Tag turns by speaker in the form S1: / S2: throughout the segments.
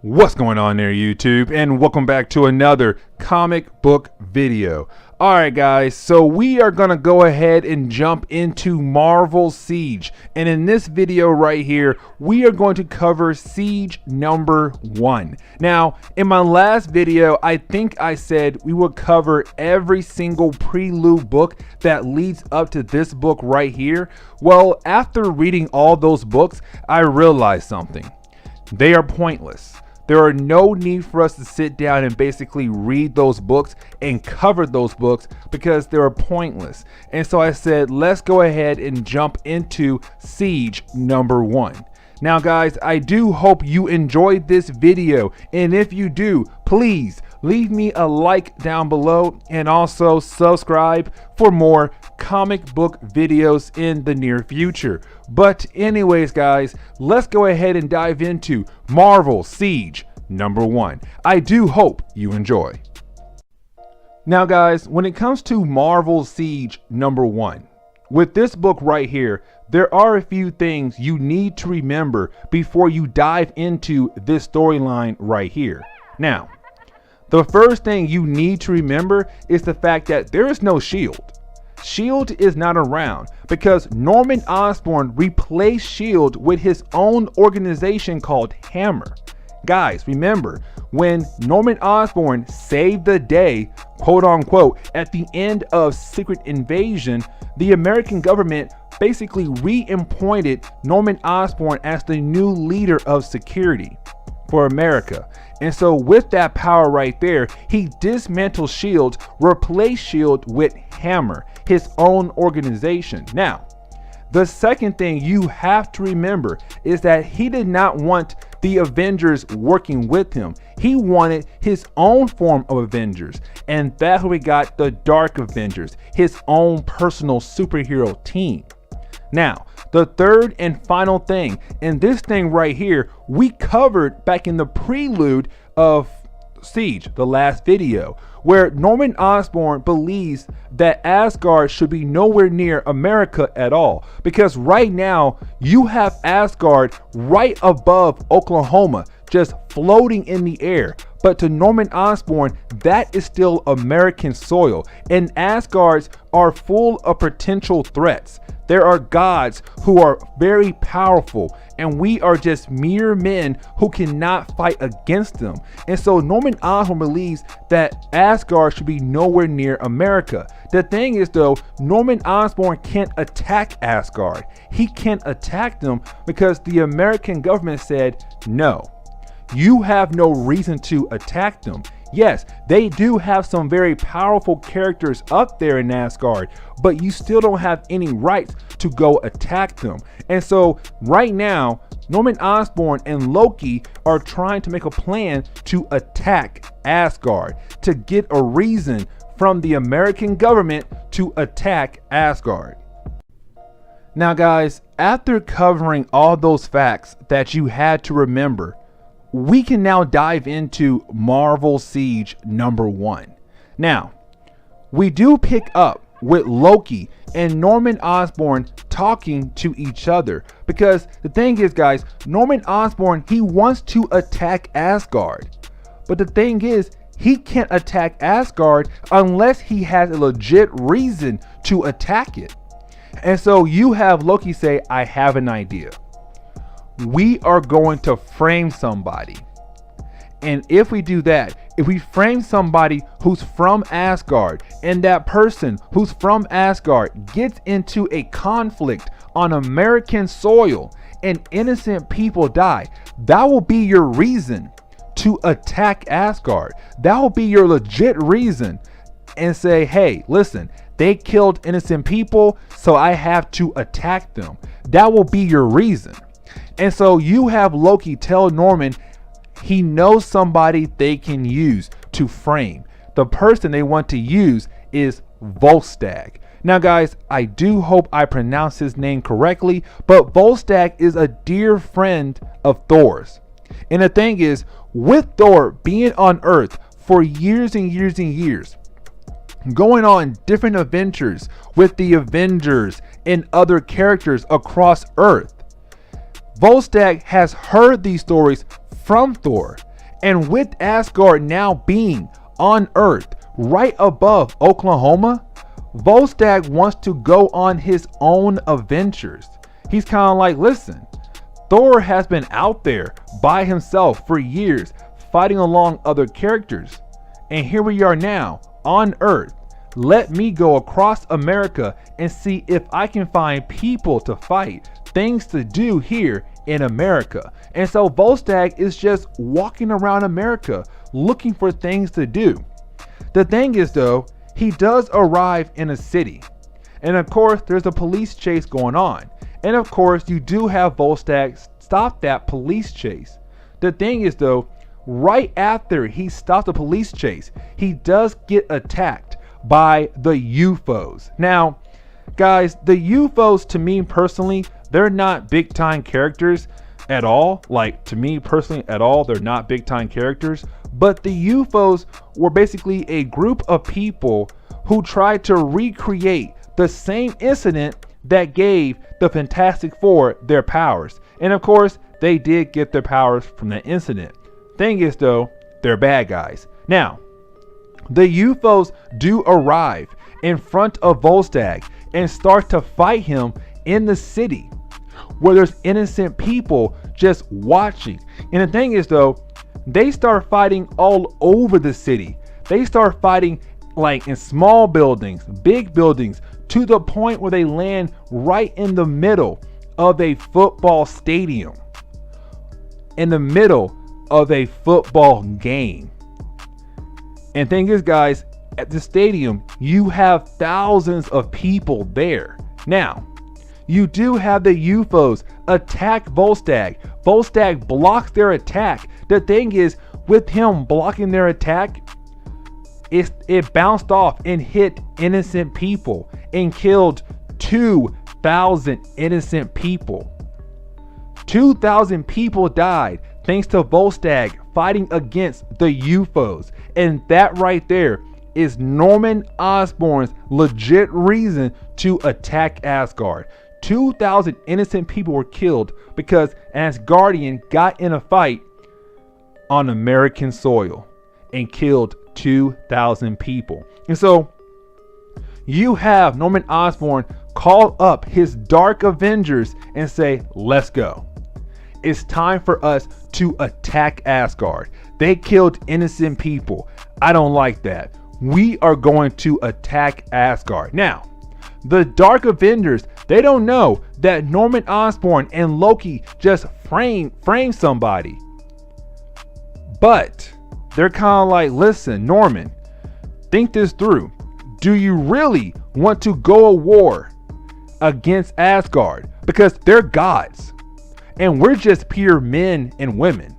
S1: What's going on there, YouTube, and welcome back to another comic book video. Alright guys, so we are going to go ahead and jump into Marvel Siege, and in this video right here we are going to cover Siege number 1. Now in my last video I think I said we would cover every single prelude book that leads up to this book right here. Well, after reading all those books I realized something. They are pointless. There are no need for us to sit down and basically read those books and cover those books because they're pointless. And so I said, let's go ahead and jump into Siege number 1. Now guys, I do hope you enjoyed this video, and if you do, please leave me a like down below and also subscribe for more comic book videos in the near future. But anyways guys, let's go ahead and dive into Marvel Siege number 1. I do hope you enjoy. Now guys, when it comes to Marvel Siege number 1, with this book right here, there are a few things you need to remember before you dive into this storyline right here. Now, the first thing you need to remember is the fact that there is no SHIELD. SHIELD is not around because Norman Osborn replaced SHIELD with his own organization called Hammer. Guys, remember, when Norman Osborn saved the day, quote unquote, at the end of Secret Invasion, the American government basically re-appointed Norman Osborn as the new leader of security for America. And so with that power right there, he dismantled SHIELD, replaced SHIELD with Hammer, his own organization. Now, the second thing you have to remember is that he did not want the Avengers working with him. He wanted his own form of Avengers, and that's where we got the Dark Avengers, his own personal superhero team. Now, the third and final thing, and this thing right here, we covered back in the prelude of Siege, the last video, where Norman Osborn believes that Asgard should be nowhere near America at all, because right now you have Asgard right above Oklahoma, just floating in the air. But to Norman Osborn, that is still American soil, and Asgards are full of potential threats. There are gods who are very powerful, and we are just mere men who cannot fight against them. And so Norman Osborn believes that Asgard should be nowhere near America. The thing is though, Norman Osborn can't attack Asgard. He can't attack them because the American government said, no, you have no reason to attack them. Yes, they do have some very powerful characters up there in Asgard, but you still don't have any rights to go attack them. And so right now, Norman Osborn and Loki are trying to make a plan to attack Asgard, to get a reason from the American government to attack Asgard. Now guys, after covering all those facts that you had to remember, we can now dive into Marvel Siege number 1. Now, we do pick up with Loki and Norman Osborn talking to each other, because the thing is guys, Norman Osborn, he wants to attack Asgard, but the thing is, he can't attack Asgard unless he has a legit reason to attack it. And so you have Loki say, I have an idea. We are going to frame somebody, and if we do that, if we frame somebody who's from Asgard, and that person who's from Asgard gets into a conflict on American soil and innocent people die, that will be your reason to attack Asgard. That will be your legit reason, and say, hey, listen, they killed innocent people, so I have to attack them. That will be your reason. And so you have Loki tell Norman he knows somebody they can use to frame. The person they want to use is Volstagg. Now guys, I do hope I pronounce his name correctly, but Volstagg is a dear friend of Thor's. And the thing is, with Thor being on Earth for years and years and years, going on different adventures with the Avengers and other characters across Earth, Volstagg has heard these stories from Thor. And with Asgard now being on Earth, right above Oklahoma, Volstagg wants to go on his own adventures. He's kind of like, listen, Thor has been out there by himself for years, fighting along other characters. And here we are now on Earth. Let me go across America and see if I can find people to fight, things to do here in America. And so Volstagg is just walking around America looking for things to do. The thing is though, he does arrive in a city. And of course, there's a police chase going on. And of course, you do have Volstagg stop that police chase. The thing is though, right after he stopped the police chase, he does get attacked by the UFOs. Now, guys, the UFOs to me personally, they're not big time characters at all. Like to me personally at all, they're not big time characters. But the UFOs were basically a group of people who tried to recreate the same incident that gave the Fantastic Four their powers. And of course, they did get their powers from that incident. Thing is though, they're bad guys. Now, the UFOs do arrive in front of Volstagg and start to fight him in the city where there's innocent people just watching. And the thing is though, they start fighting all over the city. They start fighting like in small buildings, big buildings, to the point where they land right in the middle of a football stadium. In the middle of a football game. And thing is, guys, at the stadium, you have thousands of people there. Now, you do have the UFOs attack Volstagg. Volstagg blocks their attack. The thing is, with him blocking their attack, it bounced off and hit innocent people and killed 2,000 innocent people. 2,000 people died thanks to Volstagg fighting against the UFOs. And that right there is Norman Osborn's legit reason to attack Asgard. 2,000 innocent people were killed because Asgardian got in a fight on American soil and killed 2,000 people. And so you have Norman Osborn call up his Dark Avengers and say, let's go. It's time for us to attack Asgard. They killed innocent people. I don't like that. We are going to attack Asgard. Now, the Dark Avengers, they don't know that Norman Osborn and Loki just frame somebody. But they're kind of like, listen, Norman, think this through. Do you really want to go to war against Asgard? Because they're gods. And we're just pure men and women.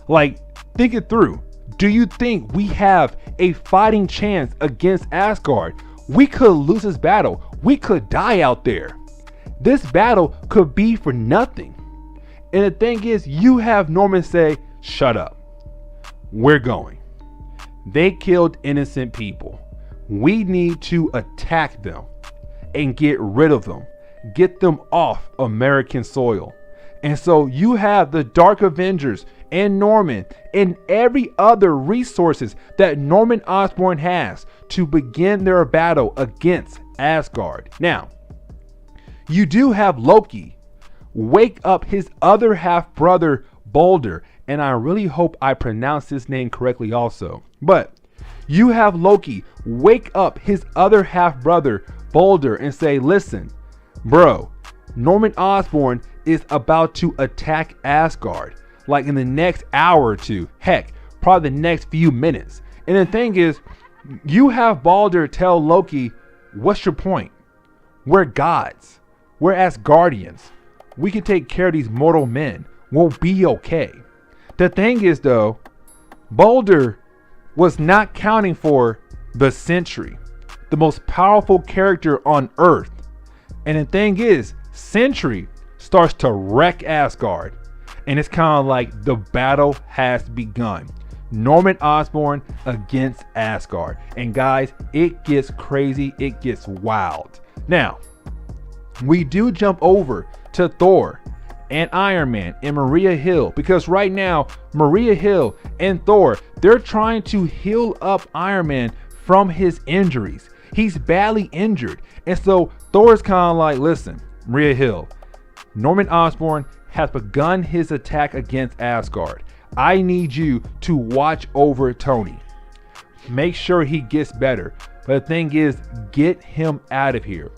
S1: Like, think it through. Do you think we have a fighting chance against Asgard? We could lose this battle. We could die out there. This battle could be for nothing. And the thing is, you have Norman say, shut up. We're going. They killed innocent people. We need to attack them and get rid of them. Get them off American soil. And so you have the Dark Avengers and Norman and every other resources that Norman Osborn has to begin their battle against Asgard. Now, you do have Loki wake up his other half brother Balder, and I really hope I pronounced his name correctly also. But you have Loki wake up his other half brother Balder and say, listen, bro, Norman Osborn is about to attack Asgard like in the next hour or two, heck, probably the next few minutes. And the thing is, you have Balder tell Loki, what's your point? We're gods. We're Asgardians. We can take care of these mortal men. We'll be okay. The thing is though, Balder was not counting for the Sentry, the most powerful character on Earth. And the thing is, Sentry starts to wreck Asgard. And it's kind of like the battle has begun. Norman Osborn against Asgard. And guys, it gets crazy. It gets wild. Now, we do jump over to Thor and Iron Man and Maria Hill, because right now Maria Hill and Thor, they're trying to heal up Iron Man from his injuries. He's badly injured, and so Thor's kind of like, listen, Maria Hill, Norman Osborn has begun his attack against Asgard. I need you to watch over Tony. Make sure he gets better. But the thing is, get him out of here.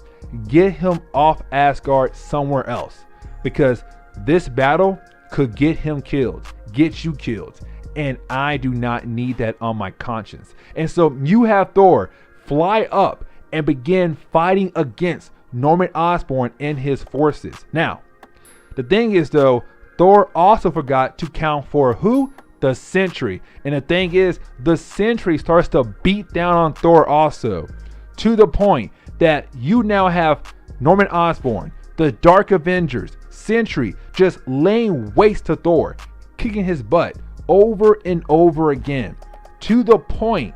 S1: Get him off Asgard somewhere else. Because this battle could get him killed, get you killed. And I do not need that on my conscience. And so you have Thor fly up and begin fighting against Norman Osborn and his forces. Now, the thing is though, Thor also forgot to count for who? The Sentry. And the thing is, the Sentry starts to beat down on Thor also, to the point that you now have Norman Osborn, the Dark Avengers, Sentry just laying waste to Thor, kicking his butt over and over again, to the point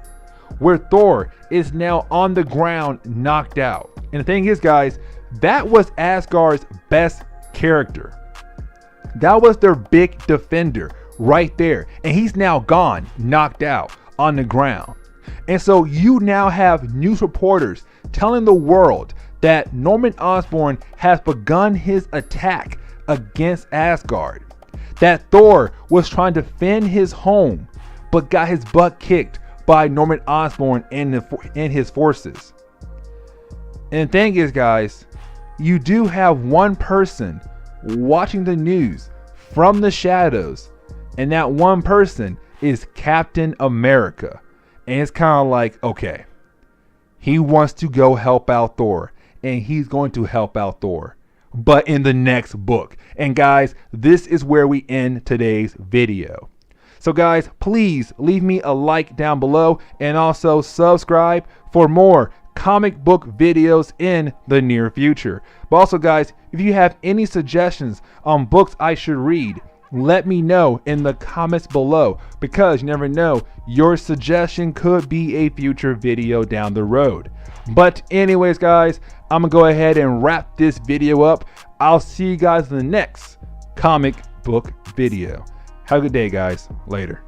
S1: where Thor is now on the ground knocked out. And the thing is, guys, that was Asgard's best character. That was their big defender right there. And he's now gone, knocked out on the ground. And so you now have news reporters telling the world that Norman Osborn has begun his attack against Asgard. That Thor was trying to defend his home, but got his butt kicked by Norman Osborn and his forces. And the thing is, guys, you do have one person watching the news from the shadows, and that one person is Captain America. And it's kind of like, okay, he wants to go help out Thor, and he's going to help out Thor, but in the next book. And guys, this is where we end today's video. So guys, please leave me a like down below and also subscribe for more comic book videos in the near future. But also, guys, if you have any suggestions on books I should read, let me know in the comments below, because you never know, your suggestion could be a future video down the road. But anyways, guys, I'm gonna go ahead and wrap this video up. I'll see you guys in the next comic book video. Have a good day, guys. Later.